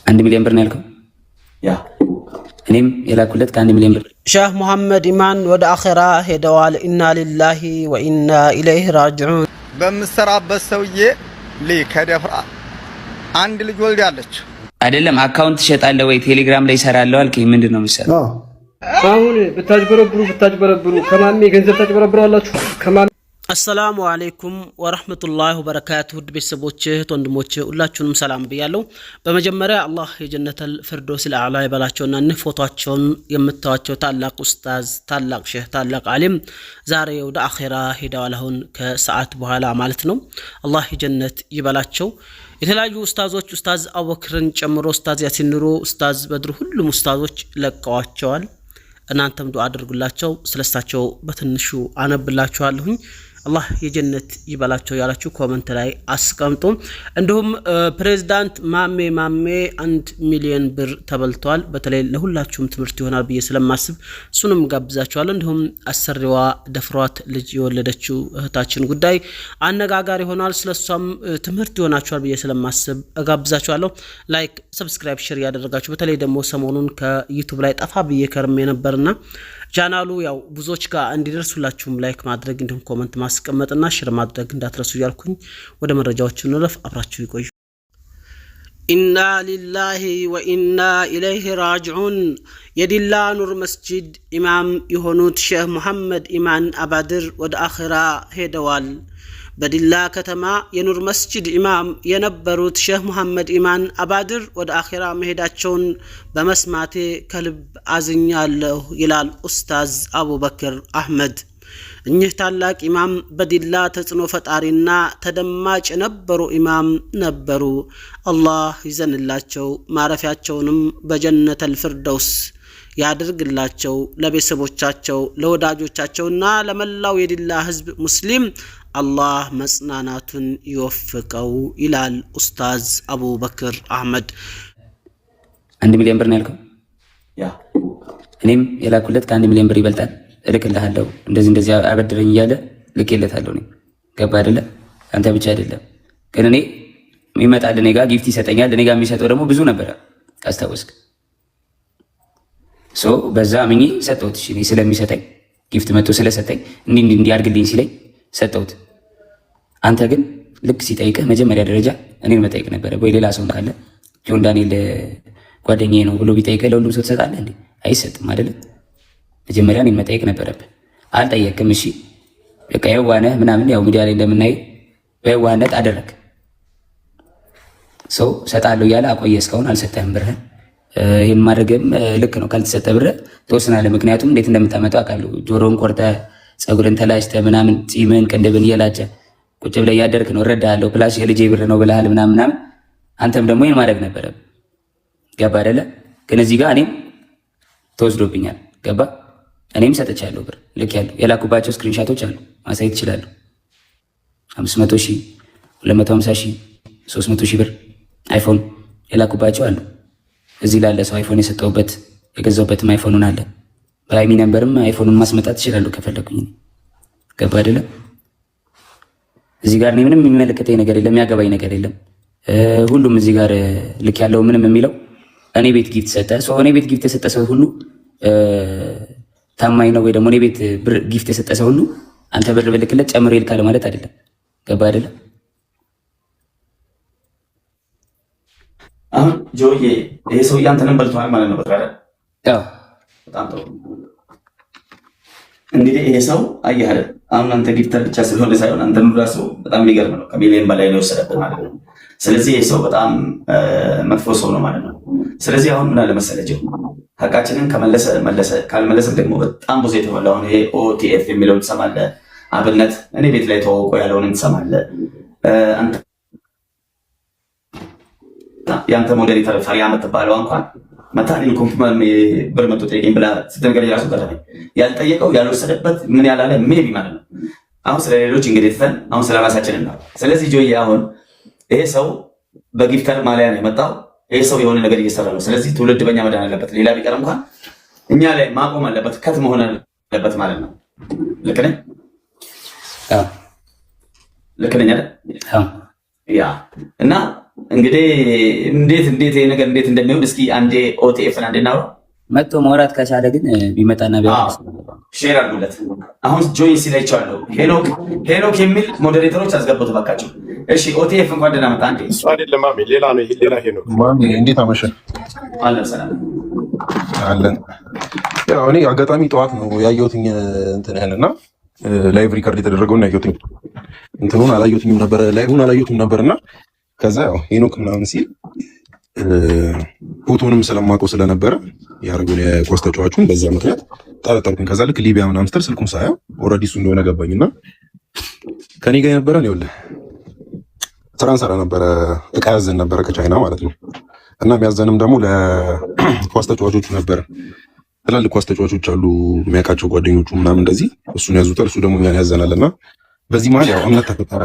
1 ሚሊዮን ብር ነው ያልከው? ያ እኔም የላኩለት ከ1 ሚሊዮን ብር። ሼህ መሐመድ ኢማን ወደ አኺራ ሄደዋል። ኢና ሊላሂ ወኢና ኢለይሂ ራጂዑን። በምሰራበት ሰውዬ ከደፍራ አንድ ልጅ ወልዳለች። አይደለም አካውንት ትሸጣለህ ወይ ቴሌግራም ላይ ይሰራለሁ አልከኝ። ምንድን ነው የምትሰራው? አሁን ብታጅበረብሩ ከማሜ ገንዘብ ታጅበረብራላችሁ ከማሜ። አሰላሙ አለይኩም ወራህመቱላሂ ወበረካቱ። ውድ ቤተሰቦቼ ወንድሞቼ ሁላችሁንም ሰላም ብያለሁ። በመጀመሪያ አላህ የጀነተል ፊርደውስ አልአዕላ ይበላቸውና እነ ፎቶአቸውን የምታዩቸው ታላቅ ኡስታዝ፣ ታላቅ ሼህ፣ ታላቅ ዓሊም ዛሬ ወደ አኺራ ሄደዋል። አሁን ከሰዓት በኋላ ማለት ነው። አላህ የጀነት ይበላቸው። የተለያዩ ኡስታዞች ኡስታዝ አቡበክርን ጨምሮ ኡስታዝ ያሲን ኑሩ፣ ኡስታዝ በድሩ ሁሉም ኡስታዞች ለቀዋቸዋል። እናንተም ዱዓ አድርጉላቸው። ስለሳቸው በትንሹ አነብላችኋለሁኝ። አላህ የጀነት ይበላቸው ያላችሁ ኮሜንት ላይ አስቀምጡ። እንዲሁም ፕሬዝዳንት ማሜ 1 ሚሊዮን ብር ተበልተዋል። በተለይ ለሁላችሁም ትምህርት ይሆናል ብዬ ስለማስብ እሱንም ጋብዛችኋለሁ። እንዲሁም አሰሪዋ ደፍሯት ልጅ የወለደችው እህታችን ጉዳይ አነጋጋሪ ሆኗል። ስለሷም ትምህርት ይሆናችኋል ብዬ ስለማስብ ጋብዛችኋለሁ። ላይክ፣ ሰብስክራይብ፣ ሼር ያደረጋችሁ በተለይ ደግሞ ሰሞኑን ከዩቲዩብ ላይ ጠፋ ብዬ ከርሜ ነበርና ቻናሉ ያው ብዙዎች ጋር እንዲደርሱላችሁም ላይክ ማድረግ እንዲሁም ኮሜንት ማስቀመጥና ሼር ማድረግ እንዳትረሱ እያልኩኝ ወደ መረጃዎቹ እንለፍ። አብራችሁ ይቆዩ። ኢና ሊላሂ ወኢና ኢለይሂ ራጂዑን። የዲላ ኑር መስጂድ ኢማም የሆኑት ሼህ መሐመድ ኢማን አባድር ወደ አኺራ ሄደዋል። በዲላ ከተማ የኑር መስጂድ ኢማም የነበሩት ሼህ መሐመድ ኢማን አባድር ወደ አኺራ መሄዳቸውን በመስማቴ ከልብ አዝኛለሁ ይላል ኡስታዝ አቡበክር አህመድ። እኚህ ታላቅ ኢማም በዲላ ተጽዕኖ ፈጣሪና ተደማጭ የነበሩ ኢማም ነበሩ። አላህ ይዘንላቸው፣ ማረፊያቸውንም በጀነተል ፊርደውስ ያድርግላቸው። ለቤተሰቦቻቸው ለወዳጆቻቸውና ለመላው የዲላ ህዝብ ሙስሊም አላህ መጽናናቱን ይወፍቀው ይላል ኡስታዝ አቡበክር አህመድ። 1 ሚሊዮን ብር ነው ያልከው? ያ እኔም የላኩለት ከ1 ሚሊዮን ብር ይበልጣል። እልክልሃለሁ እንደዚህ አበድረኝ እያለ ልኬለታለሁ። እኔ ገባ አይደለ? አንተ ብቻ አይደለም ግን እኔ ይመጣል እኔ ጋር ጊፍት ይሰጠኛል። እኔ ጋር የሚሰጠው ደግሞ ብዙ ነበረ አስታወስክ? በዛ አምኜ ሰጠሁት። እሺ እኔ ስለሚሰጠኝ ጊፍት መጥቶ ስለሰጠኝ እንዲያድግልኝ ሲለኝ ሰጠሁት። አንተ ግን ልክ ሲጠይቅህ መጀመሪያ ደረጃ እኔን መጠየቅ ነበረ ወይ ሌላ ሰው ካለ ጆን ዳንኤል ጓደኛዬ ነው ብሎ ቢጠይቅህ ለሁሉም ሰው ትሰጣለህ እንዴ? አይሰጥም አይደለም? መጀመሪያ እኔን መጠየቅ ነበረብህ። አልጠየቅም። እሺ በቃ የዋነህ ምናምን ያው ሚዲያ ላይ እንደምናይ በየዋህነት አደረግ። ሰው ሰጣለሁ እያለ አቆየ፣ እስካሁን አልሰጠህም ብርህን። ይህን ማድረግም ልክ ነው። ካልተሰጠ ብር ትወስናለህ። ምክንያቱም እንዴት እንደምታመጣው አውቃለሁ። ጆሮውን ቆርጠህ ፀጉርን ተላጭተህ ምናምን ፂምህን ቅንድብን እየላጨ ቁጭ ብለህ እያደርክ ነው። እረዳለሁ። ፕላስ የልጄ ብር ነው ብለሃል ምናምን። አንተም ደግሞ ይህን ማድረግ ነበረብህ። ገባ አይደለ? ግን እዚህ ጋር እኔም ተወስዶብኛል። ገባ? እኔም ሰጥቻለሁ ብር ልክ ያለው የላኩባቸው ስክሪንሻቶች አሉ፣ ማሳየት ይችላሉ። 500 ሺህ 250 ሺህ 300 ሺህ ብር አይፎን የላኩባቸው አሉ። እዚህ ላለ ሰው አይፎን የሰጠውበት የገዛውበትም አይፎኑን አለ። በአይሚ ነንበርም አይፎኑን ማስመጣት ይችላሉ ከፈለኩኝ። ገባ አይደለም? እዚህ ጋር እኔ ምንም የሚመለከተኝ ነገር የለም፣ የሚያገባኝ ነገር የለም። ሁሉም እዚህ ጋር ልክ ያለው ምንም የሚለው እኔ ቤት ጊፍት ሰጠ ሰው እኔ ቤት ጊፍት የሰጠ ሰው ሁሉ ታማኝ ነው ወይ ደግሞ እኔ ቤት ብር ጊፍት የሰጠ ሰው ሁሉ አንተ ብር ብልክለት ጨምሮ ይልካል ማለት አይደለም። ገባ አይደለም? አሁን ጆዬ ይሄ ሰውዬ አንተንም በልቷል ማለት ነው። በቃ አዎ በጣም ጥሩ። እንግዲህ ይሄ ሰው አየህ አይደል? አሁን አንተ ጊፍተር ብቻ ስለሆነ ሳይሆን አንተም ራሱ በጣም የሚገርም ነው። ከሚሊዮን በላይ ነው የወሰደብህ ማለት ነው። ስለዚህ ይሄ ሰው በጣም መጥፎ ሰው ነው ማለት ነው። ስለዚህ አሁን ምን አለ መሰለህ ጆ፣ ሀቃችንን ከመለሰ ካልመለሰም ደግሞ በጣም ብዙ የተበላ አሁን ይሄ ኦቲኤፍ የሚለውን ትሰማለህ። አብነት እኔ ቤት ላይ ተዋውቆ ያለውን ትሰማለህ። አንተ ያንተ ሞዴሬተር ፈሪያ የምትባለው እንኳን መታሊ ኮምፕመን ብር መጥቶ ጠይቀኝ ብላ ስትነገር የራሱ ገረመኝ። ያልጠየቀው ያልወሰደበት ምን ያላለ ሜቢ ማለት ነው። አሁን ስለሌሎች እንግዲህ ትተን አሁን ስለራሳችን ነው። ስለዚህ ጆዬ አሁን ይሄ ሰው በጊፍተር ማሊያ ነው የመጣው። ይሄ ሰው የሆነ ነገር እየሰራ ነው። ስለዚህ ትውልድ በእኛ መዳን አለበት። ሌላ ቢቀር እንኳን እኛ ላይ ማቆም አለበት፣ ከት መሆን አለበት ማለት ነው። ልክ ነኝ? ልክ ነኝ አይደል? ያ እና እንግዲህ እንዴት ይሄ ነገር እንዴት እንደሚሆን እስኪ አንዴ ኦቲኤፍን አንዴ እናውራ። መጥቶ ማውራት ከቻለ ግን ቢመጣና ቢያወራ ሼር አድርጉለት። አሁን ጆይን ሲላይቻለሁ ሄኖክ የሚል ሞዴሬተሮች አስገቡት ባካቸው። እሺ ኦቲኤፍ እንኳን ደህና መጣ። አንዴ እሱ አይደለም ማሚ፣ ሌላ ነው። ይሄ ሌላ ሄኖክ። ማሚ እንዴት አመሸ? አለን ሰላም አለን። ያው እኔ አጋጣሚ ጠዋት ነው ያየሁትኝ እንትንህንና ላይቭ ሪከርድ የተደረገውን ያየሁትኝ። እንትኑን አላየሁትኝም ነበር፣ ላይቭን አላየሁትም ነበርና ከዛ ያው ሄኖክ ምናምን ሲል ፎቶንም ስለማውቀው ስለነበረ ያደረጉን የኳስ ተጫዋቹን በዛ ምክንያት ጠረጠርኩኝ። ከዛ ልክ ሊቢያ ምናምን ስትል ስልኩን ሳያው ኦልሬዲ እሱ እንደሆነ ገባኝና ከኔ ጋር የነበረን ይኸውልህ ትራንስፈር ነበረ፣ እቃ ያዘን ነበረ ከቻይና ማለት ነው። እና የሚያዘንም ደግሞ ለኳስ ተጫዋቾቹ ነበረ። ትላልቅ ኳስ ተጫዋቾች አሉ የሚያውቃቸው ጓደኞቹ ምናምን እንደዚህ እሱን ያዙታል፣ እሱ ደግሞ እኛን ያዘናልና በዚህ መሀል ያው እምነት ተፈጠረ።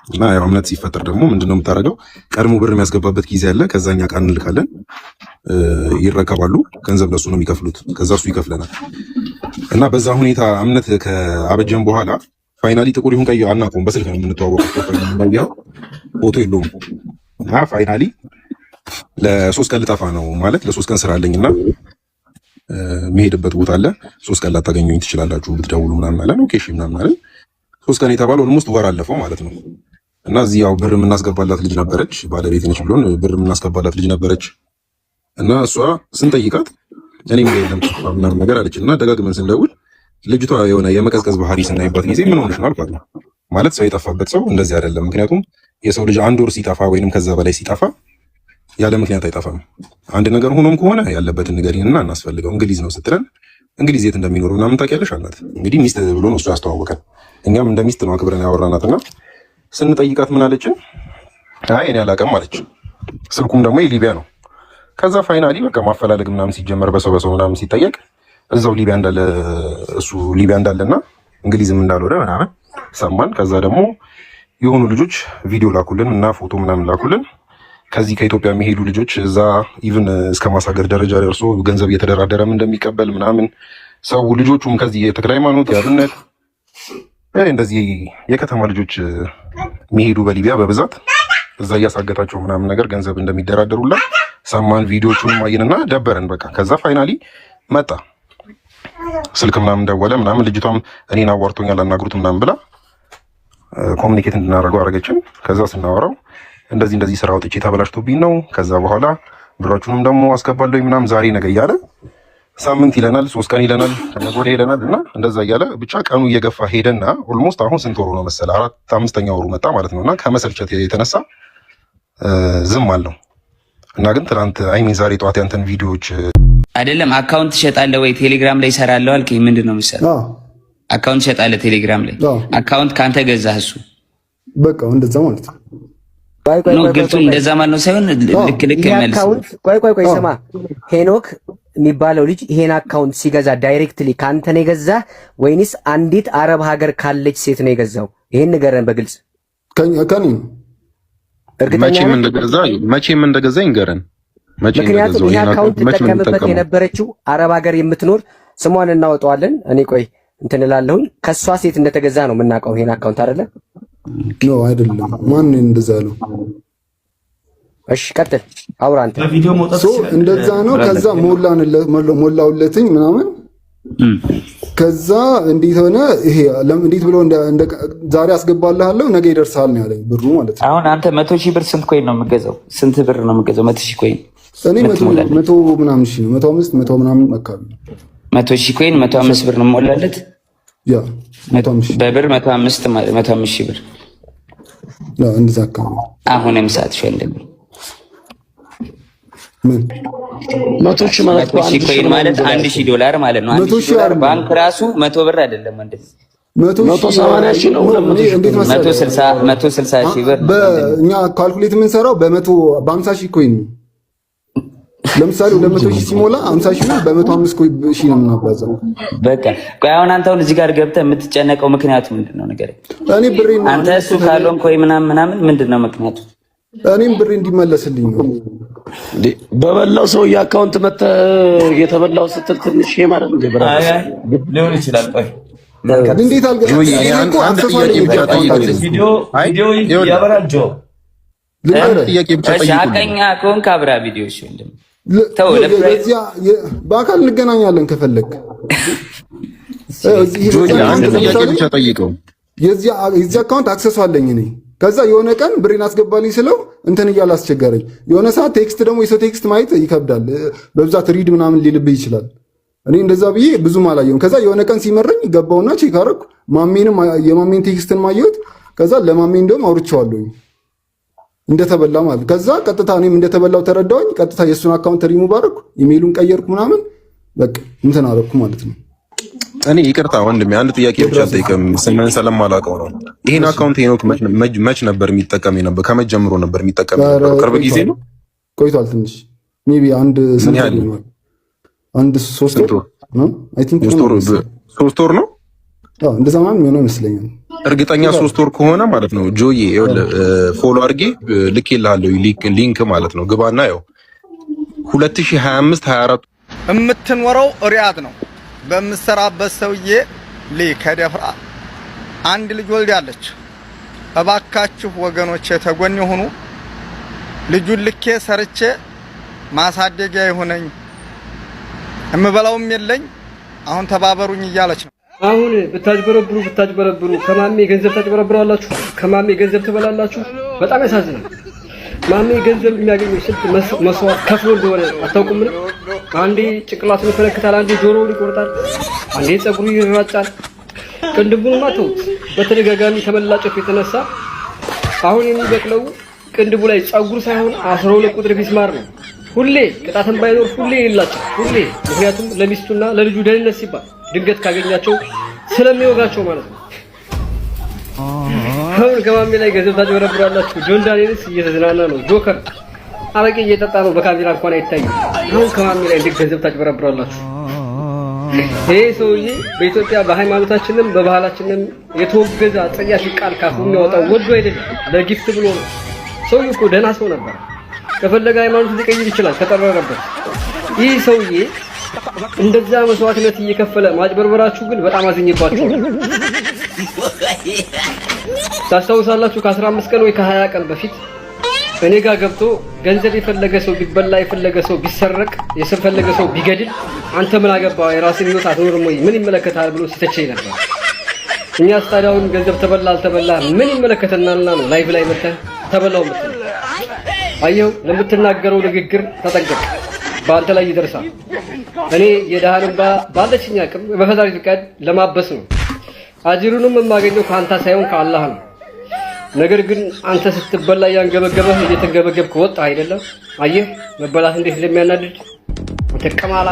እና ያው እምነት ሲፈጠር ደግሞ ምንድነው የምታደርገው? ቀድሞ ብር የሚያስገባበት ጊዜ አለ። ከዛኛ ቃል እንልካለን፣ ይረከባሉ። ገንዘብ ለሱ ነው የሚከፍሉት፣ ከዛ እሱ ይከፍለናል። እና በዛ ሁኔታ እምነት ከአበጀን በኋላ ፋይናሊ ጥቁር ይሁን ቀይ አናውቀውም፣ በስልክ ነው የምንተዋወቀው። ፎቶ የለውም። እና ፋይናሊ ለ3 ቀን ልጠፋ ነው ማለት ለ3 ቀን ስራ አለኝና የሚሄድበት ቦታ አለ። 3 ቀን ላታገኙኝ ትችላላችሁ ብትደውሉ ምናምን አለን። ኦኬ እሺ ምናምን አለን። 3 ቀን የተባለው ኦልሞስት ወር አለፈው ማለት ነው። እና እዚህ ያው ብር የምናስገባላት ልጅ ነበረች፣ ባለቤት ነች ብሎን ብር የምናስገባላት ልጅ ነበረች። እና እሷ ስንጠይቃት እኔም ጋር የለም ምናምን ነገር አለች። እና ደጋግመን ስንደውል ልጅቷ የሆነ የመቀዝቀዝ ባህሪ ስናይባት ጊዜ ምን ሆነሽ ነው አልኳት። ማለት ሰው የጠፋበት ሰው እንደዚህ አይደለም። ምክንያቱም የሰው ልጅ 1 ወር ሲጠፋ ወይንም ከዛ በላይ ሲጠፋ ያለ ምክንያት አይጠፋም። አንድ ነገር ሆኖም ከሆነ ያለበትን ንገሪንና እናስፈልገው። እንግሊዝ ነው ስትለን እንግሊዝ የት እንደሚኖር ምናምን ታውቂያለሽ አልናት። እንግዲህ ሚስት ብሎ ነው እሱ ያስተዋወቀን። እኛም እንደ ሚስት ነው አክብረን ያወራናትና ስንጠይቃት ምን አለችን? አይ እኔ አላውቅም አለች። ስልኩም ደግሞ የሊቢያ ነው። ከዛ ፋይናሊ በቃ ማፈላለግ ምናምን ሲጀመር በሰው ምናምን ሲጠየቅ እዛው ሊቢያ እንዳለ እሱ ሊቢያ እንዳለና እንግሊዝም እንዳልሆነ ምናምን ሰማን። ከዛ ደግሞ የሆኑ ልጆች ቪዲዮ ላኩልን እና ፎቶ ምናምን ላኩልን። ከዚህ ከኢትዮጵያ የሚሄዱ ልጆች እዛ ኢቭን እስከ ማሳገር ደረጃ ደርሶ ገንዘብ እየተደራደረም እንደሚቀበል ምናምን ሰው ልጆቹም ከዚህ የተክለ ሃይማኖት ያብነት እንደዚህ የከተማ ልጆች የሚሄዱ በሊቢያ በብዛት እዛ እያሳገታቸው ምናምን ነገር ገንዘብ እንደሚደራደሩላ ሰማን። ቪዲዮቹንም አየንና ደበረን በቃ። ከዛ ፋይናሊ መጣ ስልክ ምናምን ደወለ ምናምን። ልጅቷም እኔን አዋርቶኛል አናግሩት ምናምን ብላ ኮሚኒኬት እንድናደርገው አደረገችን። ከዛ ስናወራው እንደዚህ ስራ አውጥቼ ተበላሽቶብኝ ነው፣ ከዛ በኋላ ብራችሁንም ደግሞ አስገባለሁ ምናምን ዛሬ ነገ እያለ ሳምንት ይለናል፣ 3 ቀን ይለናል፣ ነገ ወዲያ ይለናል እና እንደዛ እያለ ብቻ ቀኑ እየገፋ ሄደና ኦልሞስት አሁን ስንት ወሩ ነው መሰለ? 4-5ኛ ወሩ መጣ ማለት ነውና ከመሰልቸት የተነሳ ዝም አለው እና ግን ትናንት አይሚን ዛሬ ጠዋት ያንተን ቪዲዮዎች አይደለም አካውንት ትሸጣለህ ወይ ቴሌግራም ላይ እሰራለሁ አልከኝ። ምንድን ነው የምትሰራው? አካውንት ትሸጣለህ ቴሌግራም ላይ? አካውንት ካንተ ገዛህ እሱ? በቃ እንደዛ ማለት ነው። ነው ግልጹ እንደዛ ማለት ነው ሳይሆን ልክ መልስ። ቆይ ስማ፣ ሄኖክ የሚባለው ልጅ ይሄን አካውንት ሲገዛ ዳይሬክትሊ ካንተ ነው የገዛህ ወይንስ አንዲት አረብ ሀገር ካለች ሴት ነው የገዛው? ይሄን ንገረን በግልጽ። ከኔ መቼም እንደገዛ ይንገረን። ምክንያቱም ይሄ አካውንት ተጠቀምበት የነበረችው አረብ ሀገር የምትኖር ስሟን እናወጣዋለን። እኔ ቆይ እንትን እላለሁኝ ከሷ ሴት እንደተገዛ ነው የምናውቀው ይሄን አካውንት አይደለ? ነው አይደለም? ማን እንደዛ ነው? እሺ ቀጥል አውራ አንተ። እንደዛ ነው። ከዛ ሞላውለትኝ ምናምን ከዛ እንዴት ሆነ ይሄ እንዴት ብሎ ዛሬ አስገባልሃለሁ ነገ ይደርሳል ነው ያለኝ ብሩ ማለት ነው። አሁን አንተ 100,000 ብር ስንት ኮይን ነው የምገዛው? ስንት ብር ነው የምገዛው? 100,000 ኮይን እኔ 100 ምናምን ሺህ ነው 105 ምናምን አካባቢ 100,000 ኮይን 105 ብር ነው የሞላለት። ያ 105 በብር 105,000 ብር ነው እንደዛ አካባቢ። አሁንም ሰዓት ሸንደል ምን 100,000 ማለት ኮይን ማለት $1,000 ማለት ነው። $1,000 ባንክ ራሱ 100 ብር አይደለም እንዴ? 180,000 ነው። 160,000 ብር በእኛ ካልኩሌት የምንሰራው በ50,000 ኮይን። ለምሳሌ 200,000 ሲሞላ 50,000 ነው፣ በ105,000 ነው የምናባዛው። በቃ ቆይ አሁን አንተ አሁን እዚህ ጋር ገብተህ የምትጨነቀው ምክንያቱ ምንድነው? ነገር እኔ ብሬ አንተ እሱ ካልሆንክ ወይ ምናምን ምንድነው ምክንያቱ? እኔም ብሬ እንዲመለስልኝ ነው። በበላው ሰው የአካውንት የተበላው ስትል ትንሽ ማለት ነው ሊሆን ይችላል። ቆይ እንዴት አልገባኝ። ቪዲዮ ያበራል ጆ ጥያቄ ብቻ ጠይቁ። ሻቀኛ ከሆንክ አብራ ቪዲዮሽ ወንድም ተው። በአካል እንገናኛለን ከፈለክ። አንድ ጥያቄ ብቻ ጠይቀው። የዚህ አካውንት አክሰስ አለኝ እኔ። ከዛ የሆነ ቀን ብሬን አስገባልኝ ስለው እንትን እያለ አስቸገረኝ። የሆነ ሰዓት ቴክስት ደግሞ የሰው ቴክስት ማየት ይከብዳል። በብዛት ሪድ ምናምን ሊልብህ ይችላል። እኔ እንደዛ ብዬ ብዙም አላየሁም። ከዛ የሆነ ቀን ሲመረኝ ገባውና ቼክ አደረኩ። ማሜንም የማሜን ቴክስትን ማየሁት። ከዛ ለማሜ እንደውም አውርቼዋለሁኝ እንደተበላ ማለት። ከዛ ቀጥታ እኔም እንደተበላው ተረዳሁኝ። ቀጥታ የእሱን አካውንት ሪሙቭ አደረኩ፣ ኢሜይሉን ቀየርኩ ምናምን በቃ እንትን አደረኩ ማለት ነው። እኔ ይቅርታ ወንድሜ አንድ ጥያቄ ብቻ ጠይቀም ስምን ስለማላውቀው ነው። ይሄን አካውንት ሄኖክ መች ነበር የሚጠቀም ነበር? ከመች ጀምሮ ነበር የሚጠቀም ነበር? ቅርብ ጊዜ ነው? ቆይቷል ትንሽ ሜቢ አንድ 3 ወር ነው። አይ ቲንክ 3 ወር ነው። እንደዛ ማለት ነው ይመስለኛል። እርግጠኛ 3 ወር ከሆነ ማለት ነው ጆዬ ፎሎ አድርጌ ልኬልሃለሁ ሊንክ ማለት ነው። ግባና ያው 2025 24 የምትኖረው ሪያድ ነው። በምሰራበት ሰውዬ ከደፍራ አንድ ልጅ ወልዳለች። እባካችሁ ወገኖቼ ተጎን የሆኑ ልጁን ልኬ ሰርቼ ማሳደጊያ ይሆነኝ፣ እምበላውም የለኝ፣ አሁን ተባበሩኝ እያለች ነው። አሁን ብታጅበረብሩ ከማሜ ገንዘብ ታጅበረብራላችሁ፣ ከማሜ ገንዘብ ትበላላችሁ። በጣም ያሳዝናል። ማሜ ገንዘብ የሚያገኘው ስንት መስዋዕት ከፍሎ እንደሆነ አታውቁም? አንዴ ጭንቅላቱን ይፈነክታል፣ አንዴ ጆሮውን ይቆርጣል፣ አንዴ ፀጉሩ ይራጫል። ቅንድቡንማ ተውት። በተደጋጋሚ ከመላጨቱ የተነሳ አሁን የሚበቅለው ቅንድቡ ላይ ፀጉር ሳይሆን 12 ቁጥር ቢስማር ነው። ሁሌ ቅጣትን ባይኖር ሁሌ ይላጫል፣ ሁሌ። ምክንያቱም ለሚስቱና ለልጁ ደህንነት ሲባል ድንገት ካገኛቸው ስለሚወጋቸው ማለት ነው። አሁን ከማሜ ላይ ገንዘብ ታጭበረብራላችሁ። ጆን ዳንኤልስ እየተዝናና ነው። ጆከር አረቄ እየጠጣ ነው፣ በካሜራ እንኳን አይታይም። አሁን ከማሜ ላይ እንዴት ገንዘብ ታጭበረብራላችሁ? ይሄ ሰውዬ በኢትዮጵያ በሃይማኖታችንም በባህላችንም የተወገዘ አጸያፊ ቃል ካፉ የሚያወጣው ወዶ አይደለም፣ ለጊፍት ብሎ ነው። ሰውዬው እኮ ደህና ሰው ነበር። ከፈለገ ሃይማኖት ሊቀይር ይችላል ከጠረረበት። ይህ ሰውዬ እንደዛ መስዋዕትነት እየከፈለ ማጭበርበራችሁ ግን በጣም አዝኝባችሁ። ታስታውሳላችሁ ከ15 ቀን ወይ ከ20 ቀን በፊት እኔ ጋር ገብቶ ገንዘብ የፈለገ ሰው ቢበላ የፈለገ ሰው ቢሰረቅ የፈለገ ሰው ቢገድል አንተ ምን አገባህ? የራስን ህይወት አትኖርም ወይ? ምን ይመለከታል ብሎ ሲተቸኝ ነበር። እኛ ስታዲያውን ገንዘብ ተበላ አልተበላ ምን ይመለከተናልና ነው ላይቭ ላይ መተህ ተበላው የምትለው? አየው፣ ለምትናገረው ንግግር ተጠንቀቅ፣ በአንተ ላይ ይደርሳል። እኔ የደሃን እንባ ባለችኝ አቅም በፈጣሪ ፍቃድ ለማበስ ነው። አጅሩንም የማገኘው ከአንተ ሳይሆን ከአላህ ነው። ነገር ግን አንተ ስትበላ ያንገበገበህ እየተንገበገብክ ወጣ አይደለም? አየህ መበላት እንዴት እንደሚያናድድ አንተ ቀማላ